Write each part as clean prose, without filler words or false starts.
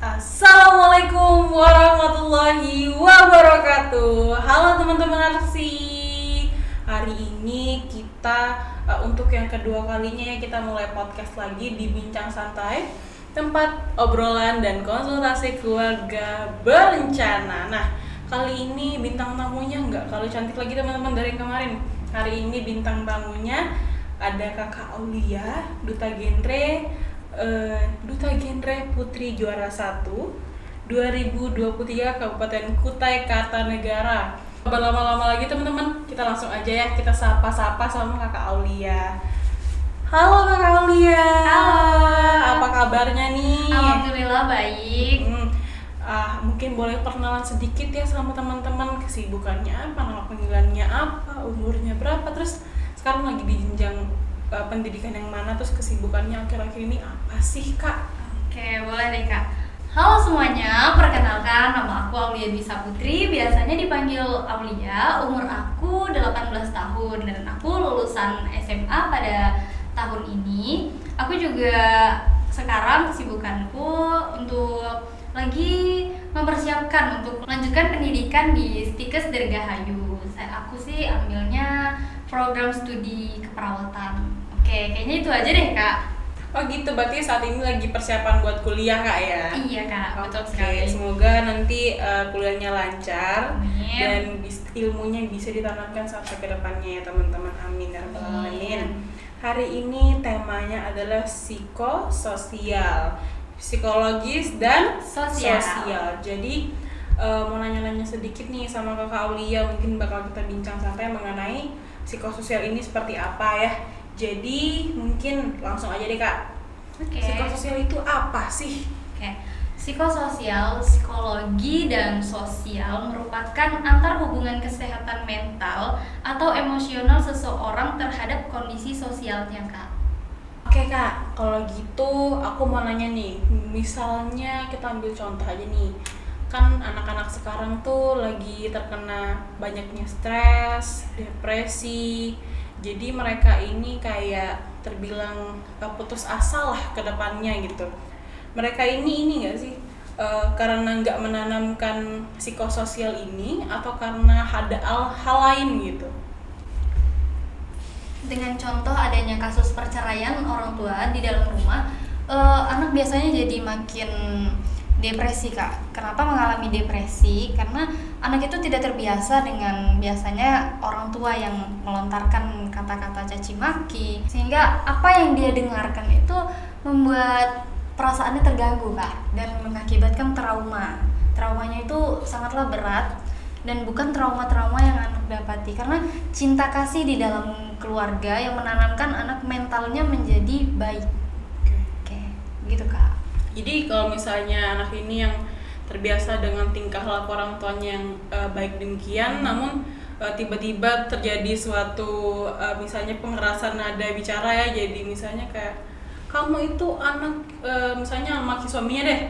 Assalamualaikum warahmatullahi wabarakatuh. Halo teman-teman Arsi. Hari ini kita untuk yang kedua kalinya kita mulai podcast lagi di Bincang Santai, tempat obrolan dan konsultasi keluarga berencana. Nah, kali ini bintang tamunya nggak kalah cantik lagi teman-teman dari kemarin. Hari ini bintang tamunya ada Kakak Aulia, Duta Genre Putri Juara 1 2023 Kabupaten Kutai Kartanegara. Berlama-lama lagi teman-teman, kita langsung aja ya, kita sapa-sapa sama Kakak Aulia. Halo Kakak Aulia. Halo. Apa kabarnya nih? Alhamdulillah baik. Mungkin boleh perkenalan sedikit ya sama teman-teman, kesibukannya apa, nama panggilannya apa, umurnya berapa, terus sekarang lagi di jenjang pendidikan yang mana, terus kesibukannya akhir-akhir ini apa sih Kak? Oke, boleh deh Kak. Halo semuanya, perkenalkan nama aku Aulia Disa Putri, biasanya dipanggil Aulia. Umur aku 18 tahun dan aku lulusan SMA pada tahun ini. Aku juga sekarang kesibukanku untuk lagi mempersiapkan untuk melanjutkan pendidikan di Stikes Dirgahayu. Aku sih ambilnya program studi keperawatan. Oke, kayaknya itu aja deh Kak. Oh gitu, berarti saat ini lagi persiapan buat kuliah Kak ya? Iya Kak, betul Oke, sekali. semoga nanti kuliahnya lancar. Amin. Dan ilmunya bisa ditanamkan sampai ke depannya ya teman-teman, amin ya rabbal alamin. Hari ini temanya adalah psikososial, psikologis dan sosial. Jadi mau nanya-nanya sedikit nih sama Kakak Aulia, mungkin bakal kita bincang santai mengenai psikososial ini seperti apa ya. Jadi mungkin langsung aja deh Kak. Oke. Psikososial itu apa sih? Oke. Psikososial, psikologi dan sosial merupakan antar hubungan kesehatan mental atau emosional seseorang terhadap kondisi sosialnya Kak. Oke Kak, kalau gitu aku mau nanya nih, misalnya kita ambil contoh aja nih, kan anak-anak sekarang tuh lagi terkena banyaknya stres, depresi, jadi mereka ini kayak terbilang putus asa lah ke depannya gitu. Mereka ini nggak sih karena nggak menanamkan psikososial ini atau karena ada hal lain gitu? Dengan contoh adanya kasus perceraian orang tua di dalam rumah, anak biasanya jadi makin depresi Kak. Kenapa mengalami depresi? Karena anak itu tidak terbiasa dengan biasanya orang tua yang melontarkan kata-kata caci maki, sehingga apa yang dia dengarkan itu membuat perasaannya terganggu Kak, dan mengakibatkan trauma. Traumanya itu sangatlah berat dan bukan trauma-trauma yang anak dapati, karena cinta kasih di dalam keluarga yang menanamkan anak mentalnya menjadi baik. Oke, gitu Kak. Jadi kalau misalnya anak ini yang terbiasa dengan tingkah laku orang tuanya yang baik demikian, namun tiba-tiba terjadi suatu misalnya pengerasan nada bicara ya, jadi misalnya kayak kamu itu anak misalnya maki suaminya deh,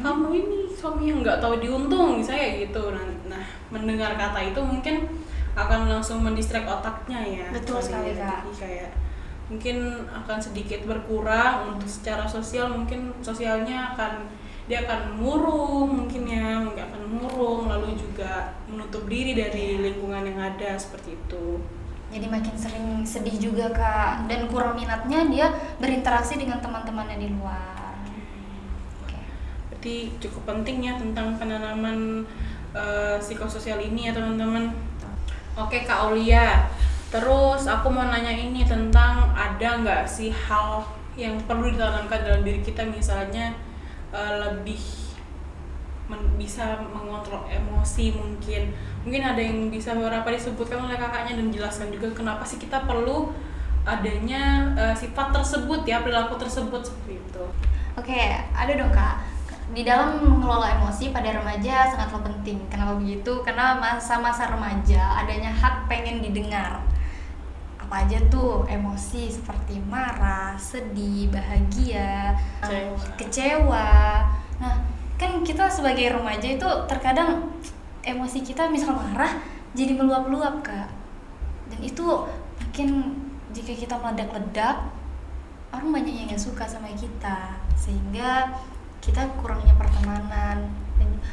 kamu ini suami yang nggak tahu diuntung misalnya gitu. Nah, mendengar kata itu mungkin akan langsung mendistract otaknya ya. Betul sekali Kak. Jadi kayak mungkin akan sedikit berkurang untuk secara sosial, mungkin sosialnya dia akan murung mungkin ya, nggak akan murung, lalu juga menutup diri dari lingkungan yang ada seperti itu. Jadi makin sering sedih juga Kak, dan kurang minatnya dia berinteraksi dengan teman-temannya di luar. Oke. Berarti cukup penting ya tentang penanaman psikososial ini ya teman-teman. Oke Kak Aulia, terus aku mau nanya ini tentang ada nggak sih hal yang perlu ditanamkan dalam diri kita, misalnya lebih bisa mengontrol emosi, mungkin ada yang bisa beberapa disebutkan oleh kakaknya dan jelaskan juga kenapa sih kita perlu adanya sifat tersebut ya, perilaku tersebut seperti itu. Oke, ada dong Kak. Di dalam mengelola emosi pada remaja sangatlah penting. Kenapa begitu? Karena masa-masa remaja adanya hak pengen didengar. Apa aja tuh emosi seperti marah, sedih, bahagia, kecewa. Nah, kan kita sebagai remaja itu terkadang emosi kita misal marah jadi meluap-luap Kak. Dan itu mungkin jika kita meledak-ledak, orang banyak yang gak suka sama kita, sehingga kita kurangnya pertemanan.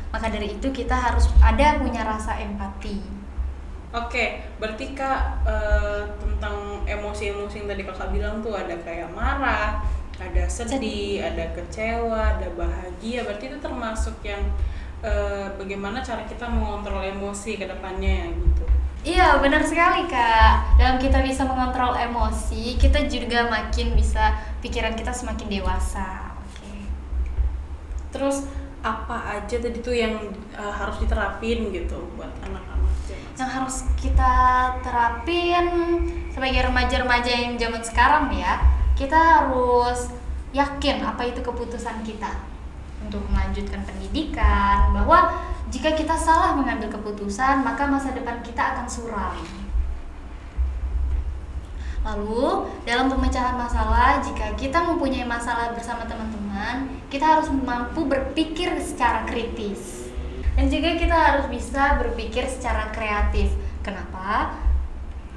Maka dari itu kita harus punya rasa empati. Oke, berarti Kak, tentang emosi-emosi yang tadi Kakak bilang tuh ada kayak marah, ada sedih, ada kecewa, ada bahagia. Berarti itu termasuk yang bagaimana cara kita mengontrol emosi ke depannya gitu. Iya, benar sekali Kak. Dalam kita bisa mengontrol emosi, kita juga makin bisa, pikiran kita semakin dewasa. Oke. Terus apa aja tadi tuh yang harus diterapin gitu buat anak-anak zaman Yang harus kita terapin sebagai remaja-remaja yang zaman sekarang ya, kita harus yakin apa itu keputusan kita untuk melanjutkan pendidikan, bahwa jika kita salah mengambil keputusan, maka masa depan kita akan suram. Lalu, dalam pemecahan masalah, jika kita mempunyai masalah bersama teman-teman, kita harus mampu berpikir secara kritis. Dan juga kita harus bisa berpikir secara kreatif. Kenapa?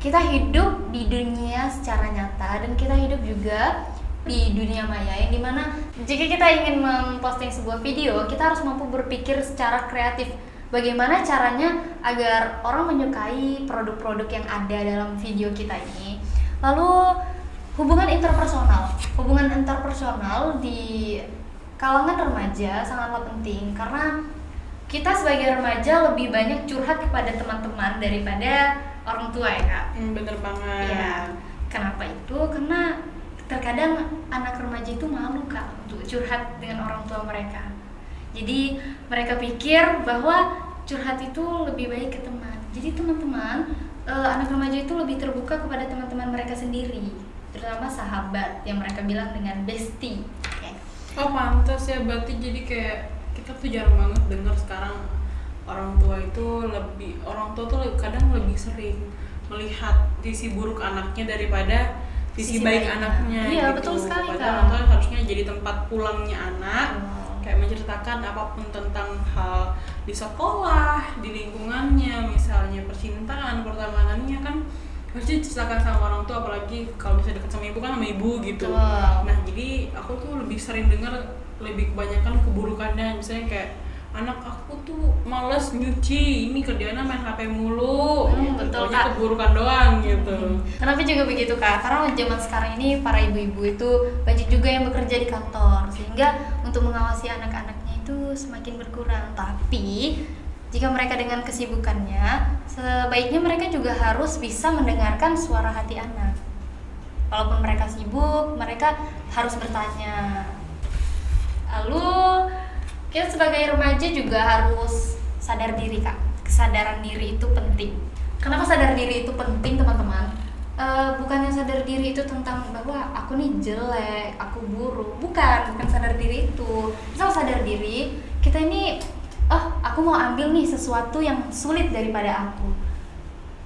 Kita hidup di dunia secara nyata, dan kita hidup juga di dunia maya, yang dimana jika kita ingin memposting sebuah video, kita harus mampu berpikir secara kreatif. Bagaimana caranya agar orang menyukai produk-produk yang ada dalam video kita ini. Lalu hubungan interpersonal di kalangan remaja sangatlah penting, karena kita sebagai remaja lebih banyak curhat kepada teman-teman daripada orang tua ya Kak. Bener banget. Ya, kenapa itu? Karena terkadang anak remaja itu malu Kak untuk curhat dengan orang tua mereka. Jadi mereka pikir bahwa curhat itu lebih baik ke teman. Jadi teman-teman, anak remaja itu lebih terbuka kepada teman-teman mereka sendiri, terutama sahabat yang mereka bilang dengan bestie. Okay. Oh pantas ya, berarti jadi kayak kita tuh jarang banget dengar sekarang orang tua tuh kadang lebih sering melihat sisi buruk anaknya daripada sisi baik anaknya. Iya gitu. betul sekali Kak. Padahal orang tua harusnya jadi tempat pulangnya anak, kayak menceritakan apapun tentang hal di sekolah, di lingkungannya, misalnya percintaan, pertemanannya kan harusnya diceritakan sama orang tua, apalagi kalau bisa dekat sama ibu kan sama ibu gitu. Nah jadi aku tuh lebih sering dengar lebih kebanyakan keburukannya, misalnya kayak anak aku tuh males nyuci, ini kerjaannya main HP mulu, betul Kak. Kak. Keburukan doang gitu. Kenapa juga begitu Kak? Karena zaman sekarang ini para ibu-ibu itu banyak juga yang bekerja di kantor, sehingga untuk mengawasi anak-anaknya itu semakin berkurang. Tapi jika mereka dengan kesibukannya, sebaiknya mereka juga harus bisa mendengarkan suara hati anak. Walaupun mereka sibuk, mereka harus bertanya. Lalu kita sebagai remaja juga harus sadar diri Kak. Kesadaran diri itu penting. Kenapa sadar diri itu penting teman-teman? Bukannya sadar diri itu tentang bahwa aku nih jelek, aku buruk. Bukan sadar diri itu. Misal sadar diri, kita ini aku mau ambil nih sesuatu yang sulit daripada aku.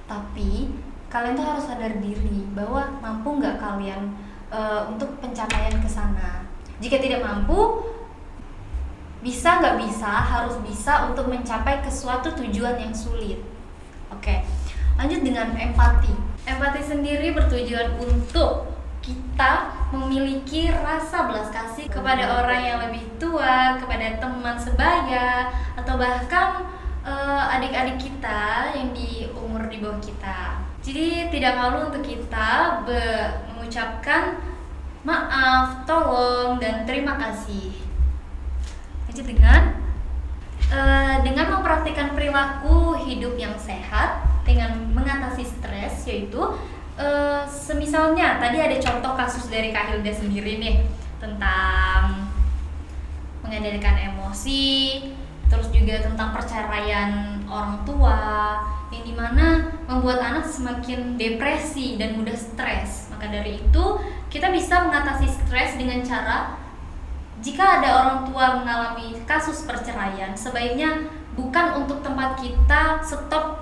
Tapi kalian tuh harus sadar diri bahwa mampu nggak kalian untuk pencapaian ke sana. Jika tidak mampu, bisa nggak bisa, harus bisa untuk mencapai ke suatu tujuan yang sulit. Oke, lanjut dengan empati. Empati sendiri bertujuan untuk kita memiliki rasa belas kasih kepada orang yang lebih tua, kepada teman sebaya, atau bahkan adik-adik kita yang di umur di bawah kita. Jadi tidak malu untuk kita mengucapkan maaf, tolong, dan terima kasih. Lanjut dengan mempraktikkan perilaku hidup yang sehat dengan mengatasi stres, yaitu semisalnya tadi ada contoh kasus dari Kak Hilda sendiri nih tentang mengendalikan emosi, terus juga tentang perceraian orang tua, yang dimana membuat anak semakin depresi dan mudah stres. Maka dari itu kita bisa mengatasi stres dengan cara, jika ada orang tua mengalami kasus perceraian, sebaiknya bukan untuk tempat kita stop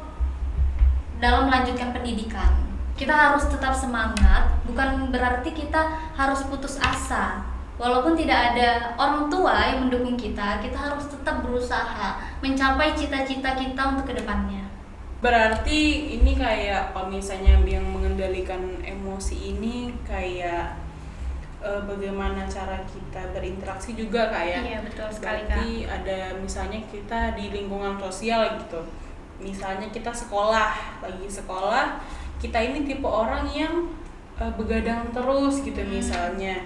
dalam melanjutkan pendidikan. Kita harus tetap semangat, bukan berarti kita harus putus asa. Walaupun tidak ada orang tua yang mendukung kita harus tetap berusaha mencapai cita-cita kita untuk kedepannya. Berarti ini kayak kalau misalnya yang mengendalikan emosi ini kayak bagaimana cara kita berinteraksi juga Kak ya. Iya, betul sekali Kak. Berarti ada misalnya kita di lingkungan sosial gitu. Misalnya kita lagi sekolah, kita ini tipe orang yang begadang terus gitu misalnya.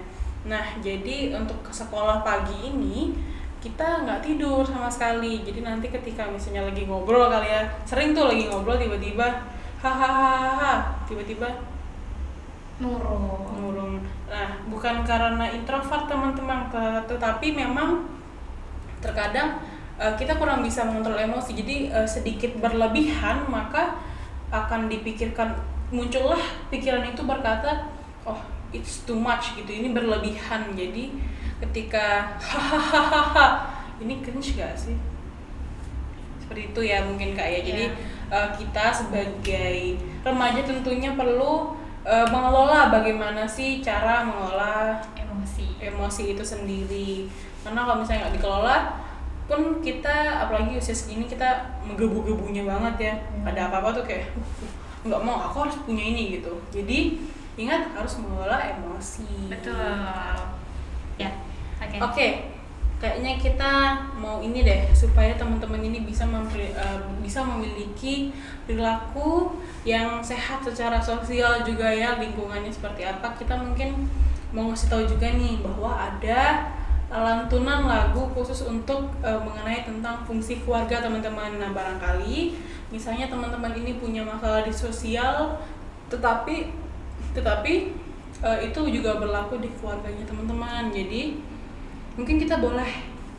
Nah, jadi untuk ke sekolah pagi ini kita nggak tidur sama sekali. Jadi nanti ketika misalnya lagi ngobrol kali ya, sering tuh lagi ngobrol tiba-tiba hahaha, tiba-tiba murung. Nah, bukan karena introvert teman-teman, tetapi memang terkadang kita kurang bisa mengontrol emosi. Jadi sedikit berlebihan maka akan dipikirkan, muncullah pikiran itu berkata, oh it's too much gitu, ini berlebihan. Jadi ketika hahaha, ini cringe gak sih? Seperti itu ya mungkin Kak ya. Jadi kita sebagai remaja tentunya perlu mengelola bagaimana sih cara mengelola emosi itu sendiri. Karena kalau misalnya nggak dikelola pun kita, apalagi usia segini, kita menggebu-gebunya banget ya. Ada apa-apa tuh kayak nggak mau, aku harus punya ini gitu. Jadi ingat harus mengelola emosi. Betul. Ya. Oke. Kayaknya kita mau ini deh, supaya teman-teman ini bisa memiliki perilaku yang sehat secara sosial juga ya, lingkungannya seperti apa. Kita mungkin mau ngasih tahu juga nih bahwa ada lantunan lagu khusus untuk mengenai tentang fungsi keluarga teman-teman. Nah, barangkali misalnya teman-teman ini punya masalah di sosial, tetapi itu juga berlaku di keluarganya teman-teman. Jadi mungkin kita boleh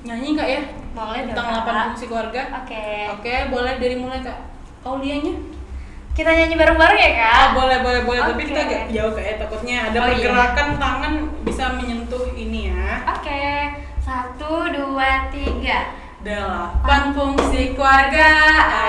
nyanyi Kak ya? Boleh tentang 8 fungsi keluarga. Oke, boleh dari mulai Kak Aulianya. Kita nyanyi bareng-bareng ya Kak? Boleh. Tapi kita agak jauh Kak ya, takutnya ada pergerakan tangan bisa menyentuh ini ya. 1, 2, 3. 8 fungsi keluarga.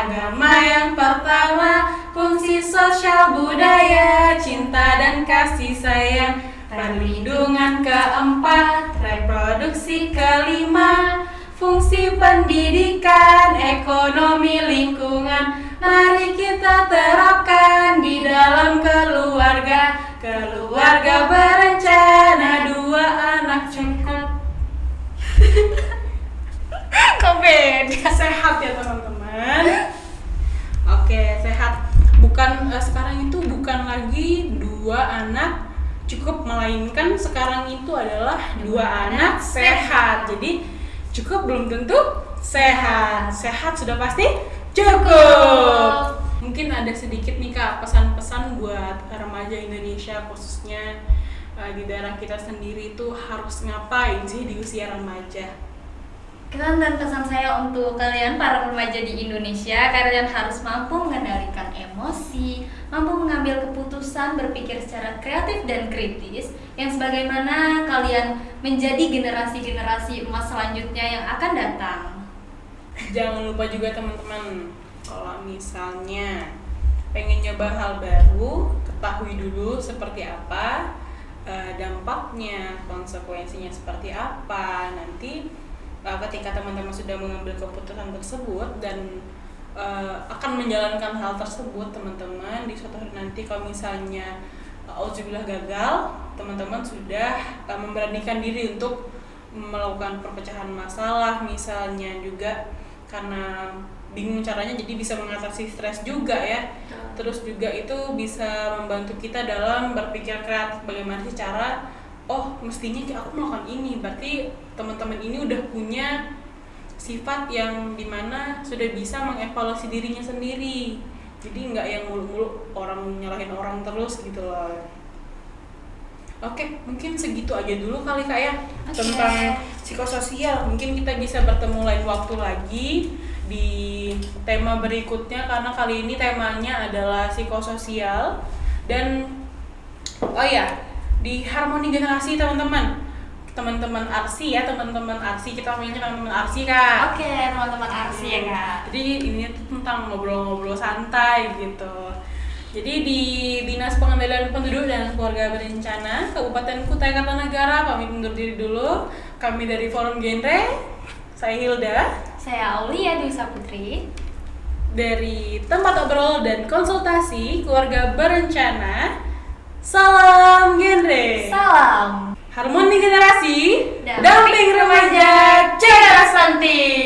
Agama yang pertama, fungsi sosial budaya, cinta dan kasih sayang. Perlindungan keempat, reproduksi kelima, fungsi pendidikan, ekonomi lingkungan. Mari kita terapkan di dalam keluarga. Keluarga berencana, 2 anak cukup. Kok beda? Sehat ya teman-teman. Oke, sehat. Sekarang itu bukan lagi 2 anak cukup, melainkan sekarang itu adalah 2 anak sehat. Jadi cukup belum tentu sehat. Sehat sudah pasti cukup. Mungkin ada sedikit nih Kak pesan-pesan buat remaja Indonesia, khususnya di daerah kita sendiri itu harus ngapain sih di usia remaja? Kesan dan pesan saya untuk kalian para remaja di Indonesia, kalian harus mampu mengendalikan emosi, mampu mengambil keputusan, berpikir secara kreatif dan kritis, yang sebagaimana kalian menjadi generasi-generasi emas selanjutnya yang akan datang. Jangan lupa juga teman-teman, kalau misalnya pengen nyoba hal baru, ketahui dulu seperti apa dampaknya, konsekuensinya seperti apa. Nanti ketika teman-teman sudah mengambil keputusan tersebut dan akan menjalankan hal tersebut, teman-teman di suatu hari nanti kalau misalnya auzubillah gagal, teman-teman sudah memberanikan diri untuk melakukan perpecahan masalah misalnya, juga karena bingung caranya jadi bisa mengatasi stres juga ya. Terus juga itu bisa membantu kita dalam berpikir kreatif, bagaimana sih cara, oh mestinya aku melakukan ini, berarti teman-teman ini udah punya sifat yang dimana sudah bisa mengevaluasi dirinya sendiri. Jadi nggak yang mulu-mulu orang nyalahin orang terus gitu loh. Oke, mungkin segitu aja dulu kali Kak ya tentang psikososial. Mungkin kita bisa bertemu lain waktu lagi di tema berikutnya, karena kali ini temanya adalah psikososial. Dan oh ya, di harmoni generasi teman-teman arsi ya, teman-teman arsi, kita panggilnya teman-teman arsi Kak. Oke, teman-teman arsi ya Kak. Jadi ini tuh tentang ngobrol-ngobrol santai gitu. Jadi di Dinas Pengendalian Penduduk dan Keluarga Berencana Kabupaten Kutai Kartanegara pamit undur diri dulu. Kami dari Forum Genre, saya Hilda, saya Aulia Dwi Saputri, dari tempat obrol dan konsultasi keluarga berencana. Salam Genre. Salam. Harmoni generasi, Damping damping remaja, cerdas cantik.